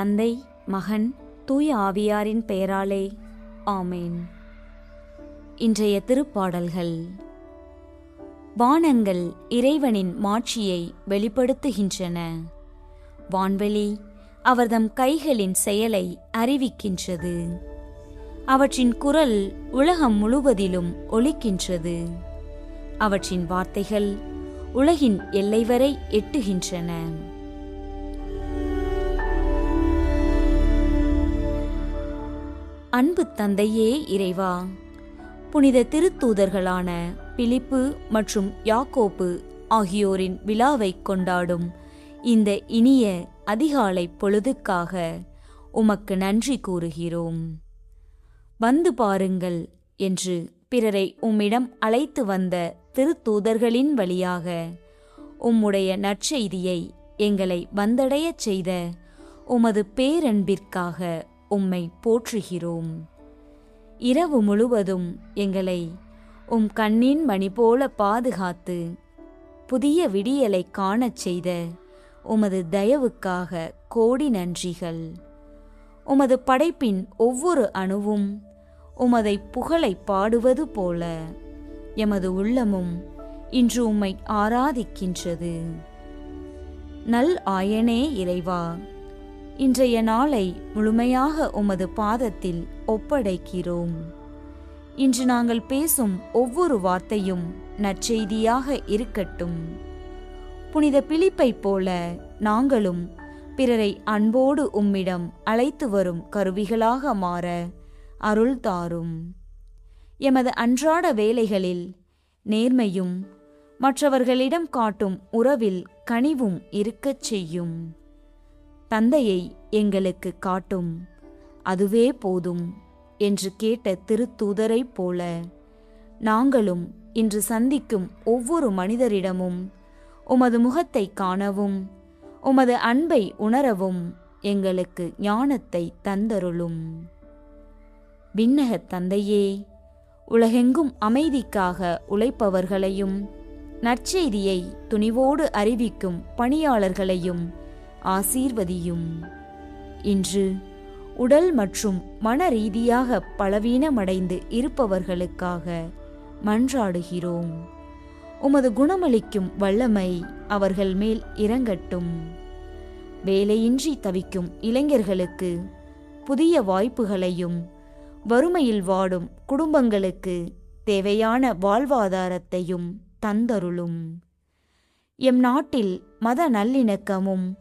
தந்தை, மகன், தூய ஆவியாரின் பெயராலே ஆமேன். இன்றைய திருப்பாடல்கள். வானங்கள் இறைவனின் மாட்சியை வெளிப்படுத்துகின்றன. வான்வெளி அவர்தம் கைகளின் செயலை அறிவிக்கின்றது. அவற்றின் குரல் உலகம் முழுவதிலும் ஒலிக்கின்றது. அவற்றின் வார்த்தைகள் உலகின் எல்லை வரை எட்டுகின்றன. அன்பு தந்தையே இறைவா, புனித திருத்தூதர்களான பிலிப்பு மற்றும் யாக்கோப்பு ஆகியோரின் விழாவை கொண்டாடும் இந்த இனிய அதிகாலை பொழுதுக்காக உமக்கு நன்றி கூறுகிறோம். வந்து பாருங்கள் என்று பிறரை உம்மிடம் அழைத்து வந்த திருத்தூதர்களின் வழியாக உம்முடைய நற்செய்தியை எங்களை வந்தடையச் செய்த உமது பேரன்பிற்காக உம்மை போற்றுகிறோம். இரவு முழுவதும் எங்களை உம் கண்ணின் மணி போல பாதுகாத்து புதிய விடியலை காணச் செய்த உமது தயவுக்காக கோடி நன்றிகள். உமது படைப்பின் ஒவ்வொரு அணுவும் உமதை புகழை பாடுவது போல எமது உள்ளமும் இன்று உம்மை ஆராதிக்கின்றது. நல் ஆயனே இறைவா, இன்றைய நாளை முழுமையாக உமது பாதத்தில் ஒப்படைக்கிறோம். இன்று நாங்கள் பேசும் ஒவ்வொரு வார்த்தையும் நற்செய்தியாக இருக்கட்டும். புனித பிலிப்பை போல நாங்களும் பிறரை அன்போடு உம்மிடம் அழைத்து வரும் கருவிகளாக மாற அருள் தாரும். எமது அன்றாட வேலைகளில் நேர்மையும் மற்றவர்களிடம் காட்டும் உறவில் கனிவும் இருக்கச் செய்யும். தந்தையை எங்களுக்கு காட்டும், அதுவே போதும் என்று கேட்ட திருத்தூதரைப் போல நாங்களும் இன்று சந்திக்கும் ஒவ்வொரு மனிதரிடமும் உமது முகத்தை காணவும் உமது அன்பை உணரவும் எங்களுக்கு ஞானத்தை தந்தருளும். விண்ணகத் தந்தையே, உலகெங்கும் அமைதிக்காக உழைப்பவர்களையும் நற்செய்தியை துணிவோடு அறிவிக்கும் பணியாளர்களையும் ஆசீர்வதியும். இன்று உடல் மற்றும் மன ரீதியாக பலவீனமடைந்து இருப்பவர்களுக்காக மன்றாடுகிறோம். உமது குணமளிக்கும் வல்லமை அவர்கள் மேல் இறங்கட்டும். வேலையின்றி தவிக்கும் இளைஞர்களுக்கு புதிய வாய்ப்புகளையும் வறுமையில் வாடும் குடும்பங்களுக்கு தேவையான வாழ்வாதாரத்தையும் தந்தருளும். எம் நாட்டில் மத நல்லிணக்கமும்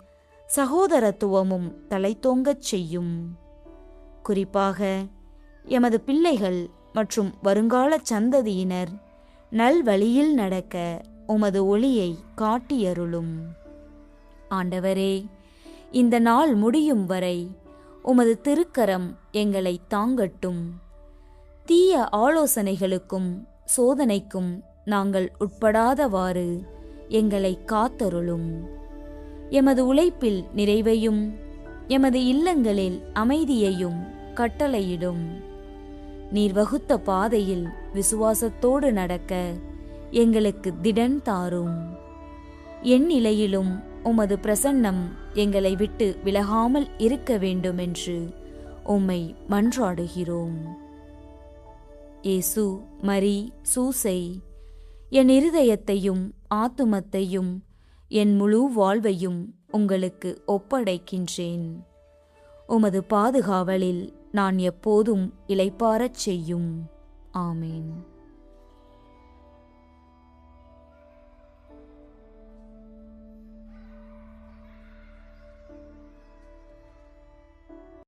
சகோதரத்துவமும் தலைத்தோங்கச் செய்யும். குறிப்பாக எமது பிள்ளைகள் மற்றும் வருங்கால சந்ததியினர் நல்வழியில் நடக்க உமது ஒளியை காட்டியருளும். ஆண்டவரே, இந்த நாள் முடியும் வரை உமது திருக்கரம் எங்களை தாங்கட்டும். தீய ஆலோசனைகளுக்கும் சோதனைக்கும் நாங்கள் உட்படாதவாறு எங்களை காத்தருளும். எமது உழைப்பில் நிறைவையும் எமது இல்லங்களில் அமைதியையும் கட்டளையிடும். நீர் வகுத்த பாதையில் விசுவாசத்தோடு நடக்க எங்களுக்கு திடன் தாரும். என் நிலையிலும் உமது பிரசன்னம் எங்களை விட்டு விலகாமல் இருக்க வேண்டுமென்று உம்மை மன்றாடுகிறோம். இயேசு, மரி, சூசை, என் இருதயத்தையும் ஆத்துமத்தையும் என் முழு வாழ்வையும் உங்களுக்கு ஒப்படைக்கின்றேன். உமது பாதுகாவலில் நான் எப்போதும் இளைப்பாறச் செய்யும். ஆமேன்.